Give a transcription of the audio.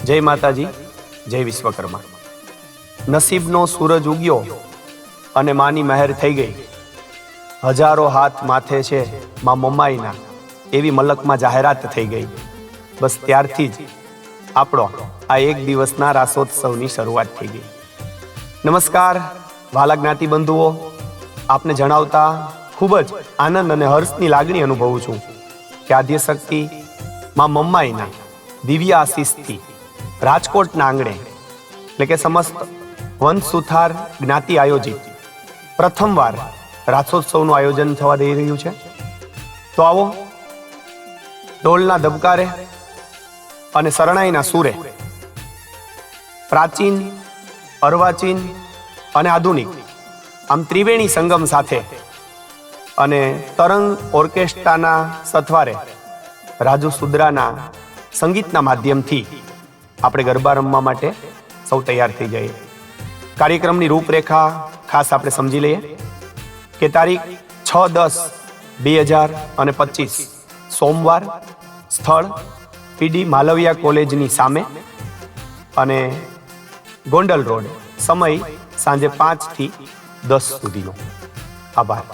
જય માતાજી, જય વિશ્વકર્મા। નસીબનો સૂરજ ઉગ્યો અને માની મહેર થઈ ગઈ। હજારો હાથ માથે છે માં મમ્માઈના, એવી મલકમાં જાહેરાત થઈ ગઈ। બસ ત્યારથી જ આપણો આ એક દિવસના રાસોત્સવની શરૂઆત થઈ ગઈ। નમસ્કાર વાલા જ્ઞાતિ બંધુઓ, આપને જણાવતા ખૂબ જ આનંદ અને હર્ષની લાગણી અનુભવું છું કે આદ્યશક્તિ માં મમ્માઈના દિવ્ય આશીષથી રાજકોટના આંગણે એટલે કે સમસ્ત વંશ સુથાર જ્ઞાતિ આયોજિત પ્રથમવાર રાસોત્સવનું આયોજન થવા જઈ રહ્યું છે। તો આવો ઢોલના ધબકારે અને શરણાઈના સૂરે પ્રાચીન, અર્વાચીન અને આધુનિક આમ ત્રિવેણી સંગમ સાથે અને તરંગ ઓર્કેસ્ટ્રાના સથવારે રાજુ સુદ્રાના સંગીતના માધ્યમથી આપણે ગરબા રમવા માટે સૌ તૈયાર થઈ જઈએ। કાર્યક્રમની રૂપરેખા ખાસ આપણે સમજી લઈએ કે તારીખ 6-10-2025 સોમવાર, સ્થળ પીડી માલવિયા કોલેજની સામે અને ગોંડલ રોડ, સમય સાંજે 5 થી 10 સુધીનો। આભાર।